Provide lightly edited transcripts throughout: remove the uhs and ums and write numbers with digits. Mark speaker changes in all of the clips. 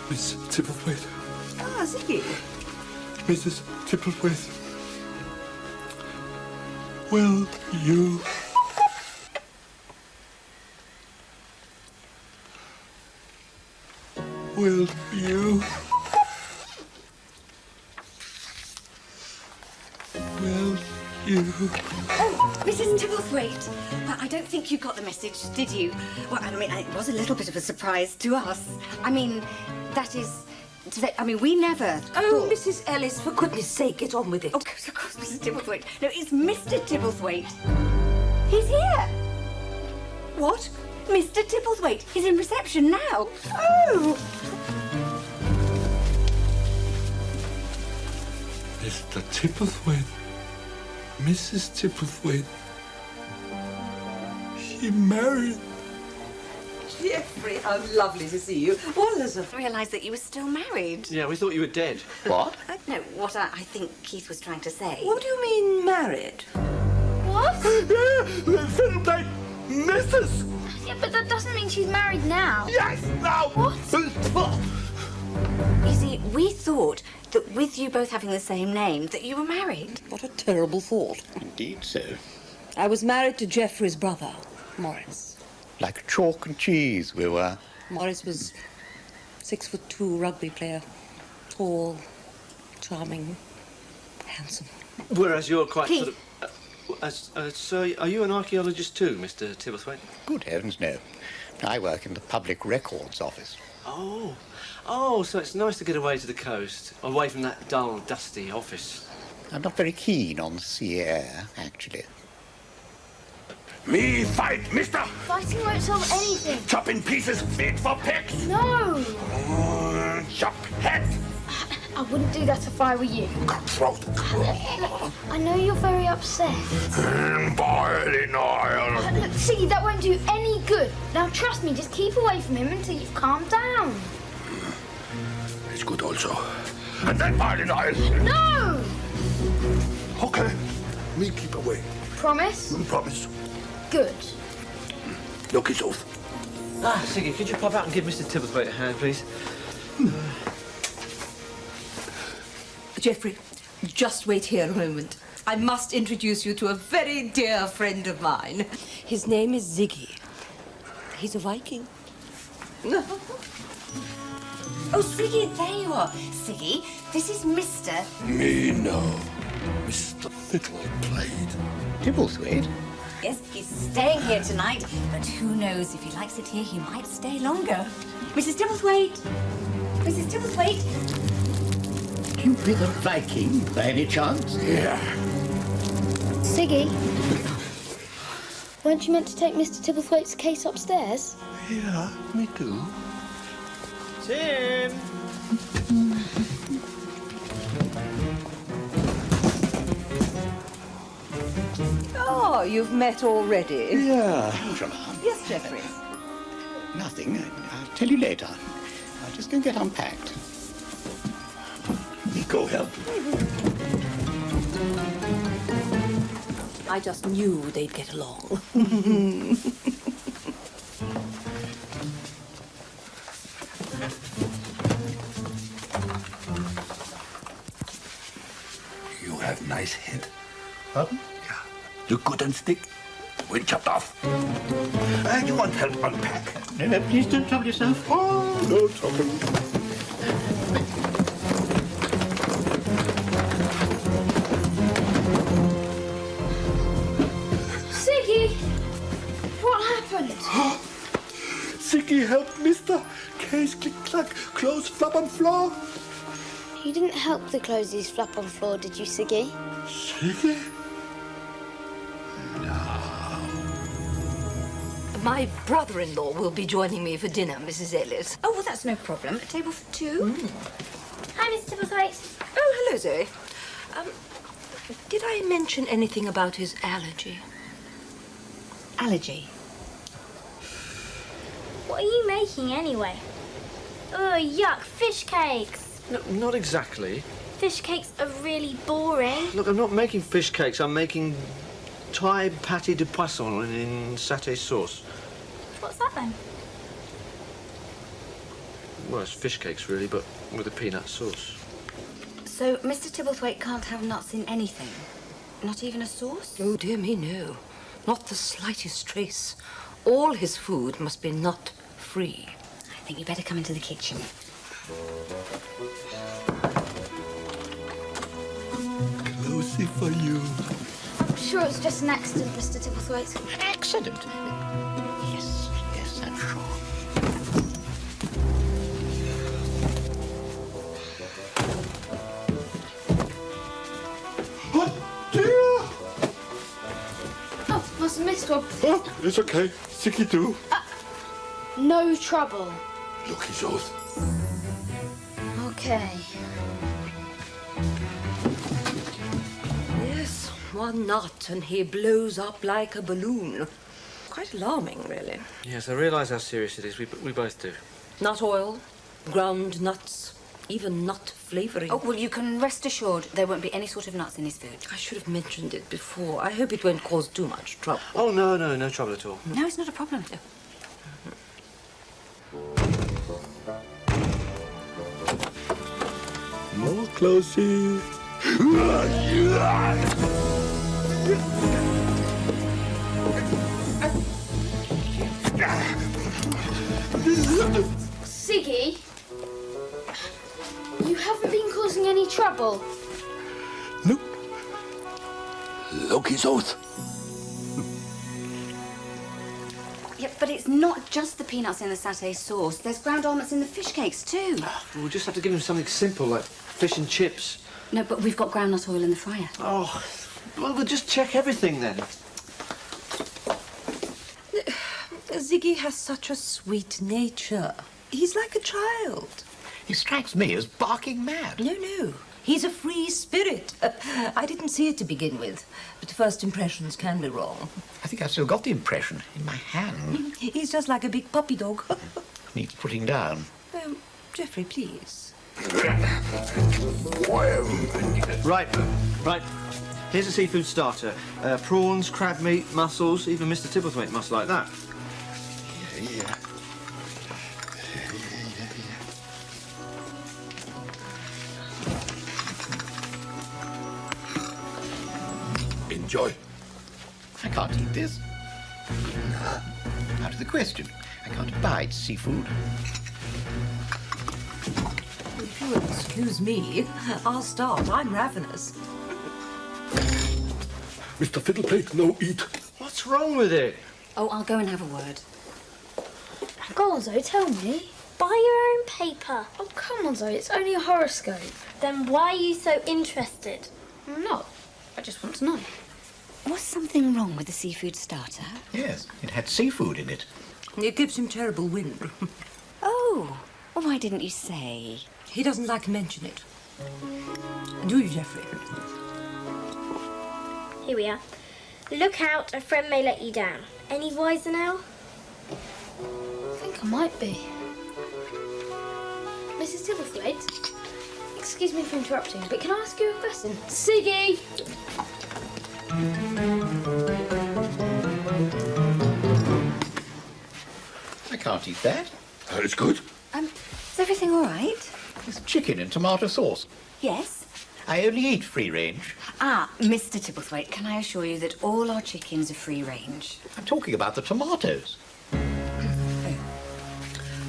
Speaker 1: Miss Tipplethwaite.
Speaker 2: Ah, Ziggy.
Speaker 1: Mrs. Tipplethwaite. Will you... Will you... Will you...
Speaker 3: Oh, Mrs. Tipplethwaite. Well, I don't think you got the message, did you? Well, I mean, it was a little bit of a surprise to us. I mean, that is... we never
Speaker 2: Oh,
Speaker 3: thought...
Speaker 2: Mrs. Ellis, for goodness sake, get on with it.
Speaker 3: Of course, Mrs. Tipplethwaite. No, it's Mr. Tipplethwaite. He's here.
Speaker 2: What?
Speaker 3: Mr. Tipplethwaite. He's in reception now. Oh!
Speaker 1: Mr. Tipplethwaite. Mrs. Tipplethwaite. She married.
Speaker 2: Jeffrey, how lovely to see you. What is it?
Speaker 3: I realised that you were still married.
Speaker 4: Yeah, we thought you were dead.
Speaker 5: What?
Speaker 3: No, what I think Keith was trying to say.
Speaker 2: What do you mean, married?
Speaker 6: What?
Speaker 1: Film date, Mrs.
Speaker 6: Yeah, but that doesn't mean she's married now.
Speaker 1: Yes, now.
Speaker 6: What?
Speaker 3: You see, we thought that with you both having the same name, that you were married.
Speaker 2: What a terrible thought.
Speaker 5: Indeed so.
Speaker 2: I was married to Jeffrey's brother, Morris.
Speaker 5: Like chalk and cheese we were.
Speaker 2: Morris was 6'2" rugby player. Tall, charming, handsome.
Speaker 4: Whereas you're quite
Speaker 3: Keith.
Speaker 4: sort of... so, are you an archaeologist too, Mr. Tipplethwaite?
Speaker 5: Good heavens, no. I work in the Public Records Office.
Speaker 4: Oh, so it's nice to get away to the coast, away from that dull, dusty office.
Speaker 5: I'm not very keen on sea air, actually.
Speaker 1: Me fight, mister.
Speaker 6: Fighting won't solve anything.
Speaker 1: Chop in pieces, fit for pigs.
Speaker 6: No!
Speaker 1: Chop head.
Speaker 6: I wouldn't do that if I were you.
Speaker 1: Cutthroat.
Speaker 6: I know you're very upset.
Speaker 1: Boil in oil.
Speaker 6: Look, see, that won't do any good. Now, trust me, just keep away from him until you've calmed down.
Speaker 1: It's good also. And then boil in oil.
Speaker 6: No!
Speaker 1: Okay. Me keep away.
Speaker 6: Promise?
Speaker 1: Promise.
Speaker 6: Good.
Speaker 1: Look, it's off.
Speaker 4: Ah, Siggy, could you pop out and give Mr. Tipplethwaite a hand, please?
Speaker 2: Jeffrey, just wait here a moment. I must introduce you to a very dear friend of mine. His name is Ziggy. He's a Viking.
Speaker 3: Oh, Siggy, there you are. Siggy, this is Mr.
Speaker 1: Me no. Mr. Little played.
Speaker 5: Tipplethwaite?
Speaker 3: Yes, he's staying here tonight, but who knows, if he likes it here, he might stay longer. Mrs. Tipplethwaite! Mrs. Tipplethwaite!
Speaker 5: You with a Viking, by any chance?
Speaker 1: Yeah.
Speaker 6: Siggy? Weren't you meant to take Mr. Tipplethwaite's case upstairs?
Speaker 1: Yeah, me too.
Speaker 4: Tim!
Speaker 2: Oh, you've met already.
Speaker 1: Yeah.
Speaker 5: Bonjour.
Speaker 2: Yes, Jeffrey.
Speaker 5: Nothing. I'll tell you later. I'll just go get unpacked.
Speaker 1: Me go help.
Speaker 2: I just knew they'd get along.
Speaker 1: You have nice head.
Speaker 5: Pardon?
Speaker 1: Yeah. Look good and stick. When chopped off. You want help unpack?
Speaker 5: No, please don't trouble yourself.
Speaker 1: Oh, no trouble.
Speaker 6: Siggy! What happened?
Speaker 1: Siggy help, mister. Case click-clack. Clothes flop on floor.
Speaker 6: You didn't help the clothes flap on floor, did you, Siggy?
Speaker 1: Siggy?
Speaker 2: My brother-in-law will be joining me for dinner, Mrs. Ellis.
Speaker 3: Oh, well, that's no problem. A table for two?
Speaker 6: Hi, Mr. Tipplethwaite.
Speaker 2: Oh, hello, Zoe. Did I mention anything about his allergy?
Speaker 3: Allergy.
Speaker 6: What are you making anyway? Oh, yuck, fish cakes.
Speaker 4: No, not exactly.
Speaker 6: Fish cakes are really boring.
Speaker 4: Look, I'm not making fish cakes. I'm making Thai pâté de poisson in satay sauce.
Speaker 6: What's that then?
Speaker 4: well, it's fish cakes, really, but with a peanut sauce.
Speaker 3: So Mr. Tipplethwaite can't have nuts in anything? Not even a sauce?
Speaker 2: Oh, dear me, no. Not the slightest trace. All his food must be nut-free.
Speaker 3: I think you better come into the kitchen.
Speaker 1: Closey for you.
Speaker 6: I'm sure it's just an accident, Mr. Tipplethwaite.
Speaker 5: Accident? Yes, yes, I'm sure.
Speaker 1: Oh, dear!
Speaker 6: Oh, must have missed one.
Speaker 1: Oh, it's okay. Ziggy do.
Speaker 6: No trouble.
Speaker 1: Look, he's oath.
Speaker 6: Okay.
Speaker 2: Yes, one nut and he blows up like a balloon. Quite alarming, really.
Speaker 4: Yes, I realise how serious it is. We both do.
Speaker 2: Nut oil, ground nuts, even nut flavouring.
Speaker 3: Oh, well, you can rest assured there won't be any sort of nuts in his food.
Speaker 2: I should have mentioned it before. I hope it won't cause too much trouble.
Speaker 4: Oh, no trouble at all.
Speaker 3: No, it's not a problem.
Speaker 1: More Closey.
Speaker 6: Ziggy, you haven't been causing any trouble.
Speaker 1: Look. Look, his oath.
Speaker 3: Yeah, but it's not just the peanuts in the satay sauce. There's ground almonds in the fish cakes, too.
Speaker 4: We'll just have to give him something simple, like fish and chips.
Speaker 3: No, but we've got groundnut oil in the fryer.
Speaker 4: Oh, well, we'll just check everything then.
Speaker 2: Ziggy has such a sweet nature. He's like a child.
Speaker 5: He strikes me as barking mad.
Speaker 2: No. He's a free spirit. I didn't see it to begin with, but first impressions can be wrong.
Speaker 5: I think I've still got the impression in my hand.
Speaker 2: He's just like a big puppy dog.
Speaker 5: Needs putting down.
Speaker 2: Geoffrey, please.
Speaker 4: Right. Here's a seafood starter. Prawns, crab meat, mussels. Even Mr. Tipplethwaite must like that.
Speaker 1: Yeah. Enjoy.
Speaker 5: I can't eat this. Out of the question. I can't abide seafood.
Speaker 2: If you'll excuse me, I'll start. I'm ravenous.
Speaker 1: Mr. Fiddleplate, no eat.
Speaker 4: What's wrong with it?
Speaker 3: Oh, I'll go and have a word.
Speaker 6: Go on, Zoe, tell me.
Speaker 7: Buy your own paper.
Speaker 6: Oh, come on, Zoe, it's only a horoscope.
Speaker 7: Then why are you so interested?
Speaker 6: I'm not. I just want to know.
Speaker 3: Was something wrong with the seafood starter?
Speaker 5: Yes, it had seafood in it.
Speaker 2: It gives him terrible wind.
Speaker 3: Oh, well, why didn't you say?
Speaker 2: He doesn't like to mention it. Do you, Geoffrey?
Speaker 7: Here we are. Look out, a friend may let you down. Any wiser now?
Speaker 6: I think I might be. Mrs. Tipplethwaite? Excuse me for interrupting, but can I ask you a question? Ziggy!
Speaker 5: I can't eat that.
Speaker 1: It's good.
Speaker 3: Is everything all right?
Speaker 5: It's chicken and tomato sauce.
Speaker 3: Yes.
Speaker 5: I only eat free range.
Speaker 3: Ah, Mr. Tipplethwaite, can I assure you that all our chickens are free range?
Speaker 5: I'm talking about the tomatoes.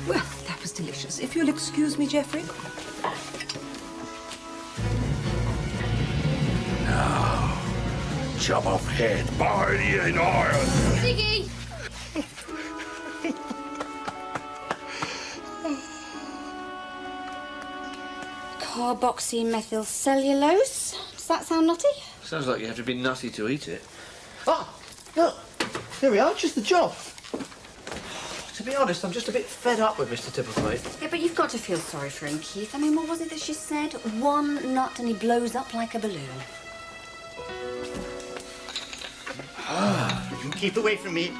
Speaker 2: Well, that was delicious. If you'll excuse me, Geoffrey.
Speaker 1: Now, chop off head, body and oil.
Speaker 6: Ziggy!
Speaker 3: Carboxymethylcellulose. Does that sound nutty?
Speaker 4: Sounds like you have to be nutty to eat it. Ah, look. Here we are, just the job. To be honest, I'm just a bit fed up with Mr. Tipplethwaite.
Speaker 3: Yeah, but you've got to feel sorry for him, Keith. I mean, what was it that she said? One nut and he blows up like a balloon.
Speaker 5: You keep away from me.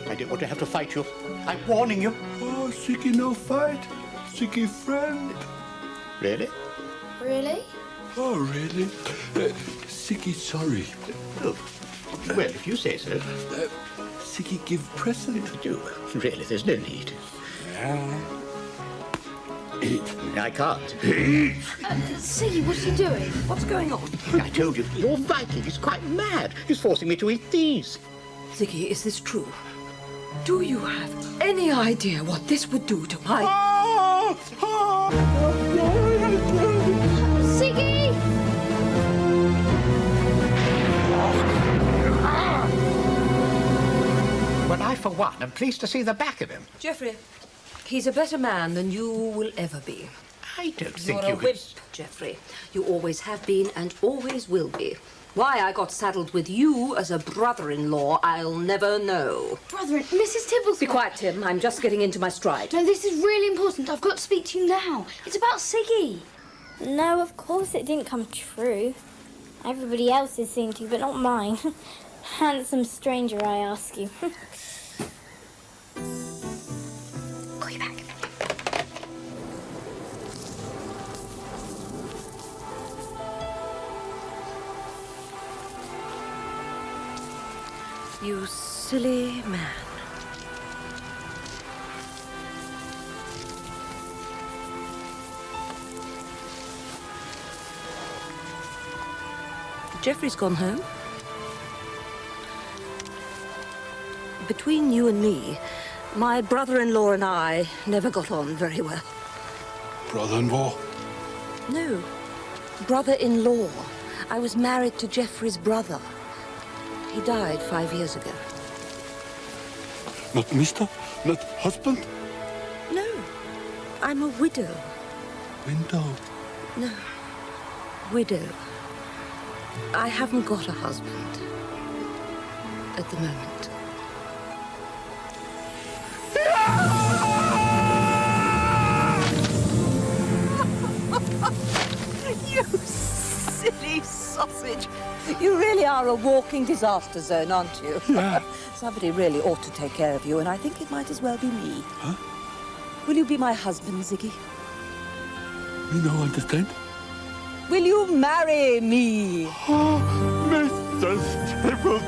Speaker 5: I don't want to have to fight you. I'm warning you.
Speaker 1: Oh, Ziggy no fight. Ziggy friend.
Speaker 5: Really?
Speaker 6: Really?
Speaker 1: Oh, really? Ziggy sorry.
Speaker 5: Oh. Well, if you say so.
Speaker 1: Ziggy give present.
Speaker 5: Do. Really, there's no need.
Speaker 1: Yeah. Eat.
Speaker 5: I can't.
Speaker 1: Eat.
Speaker 6: Ziggy, what's he doing?
Speaker 2: What's going on?
Speaker 5: I told you, your Viking is quite mad. He's forcing me to eat these.
Speaker 2: Ziggy, is this true? Do you have any idea what this would do to my...
Speaker 1: Ah! Ah!
Speaker 6: Ziggy!
Speaker 5: Well, I, for one, am pleased to see the back of him.
Speaker 2: Geoffrey, he's a better man than you will ever be.
Speaker 5: I don't think
Speaker 2: You're
Speaker 5: you
Speaker 2: a
Speaker 5: can...
Speaker 2: wimp, Geoffrey. You always have been and always will be. Why I got saddled with you as a brother-in-law, I'll never know.
Speaker 6: Brother, Mrs. Tipple.
Speaker 2: Be quiet, Tim. I'm just getting into my stride.
Speaker 6: No, this is really important. I've got to speak to you now. It's about Ziggy.
Speaker 7: No, of course it didn't come true. Everybody else's seemed to, but not mine. Handsome stranger, I ask you.
Speaker 3: Call you back.
Speaker 2: You silly man. Geoffrey's gone home. Between you and me, my brother-in-law and I never got on very well.
Speaker 1: Brother-in-law.
Speaker 2: No, brother-in-law. I was married to Geoffrey's brother. He died 5 years ago.
Speaker 1: Not mister? Not husband?
Speaker 2: No, I'm a widow.
Speaker 1: Window.
Speaker 2: No, widow. I haven't got a husband at the moment. You silly sausage. You really are a walking disaster zone, aren't you?
Speaker 1: Yeah.
Speaker 2: Somebody really ought to take care of you, and I think it might as well be me.
Speaker 1: Huh?
Speaker 2: Will you be my husband, Ziggy?
Speaker 1: You know, understand?
Speaker 2: Will you marry me?
Speaker 1: Oh, Mr. Tipple.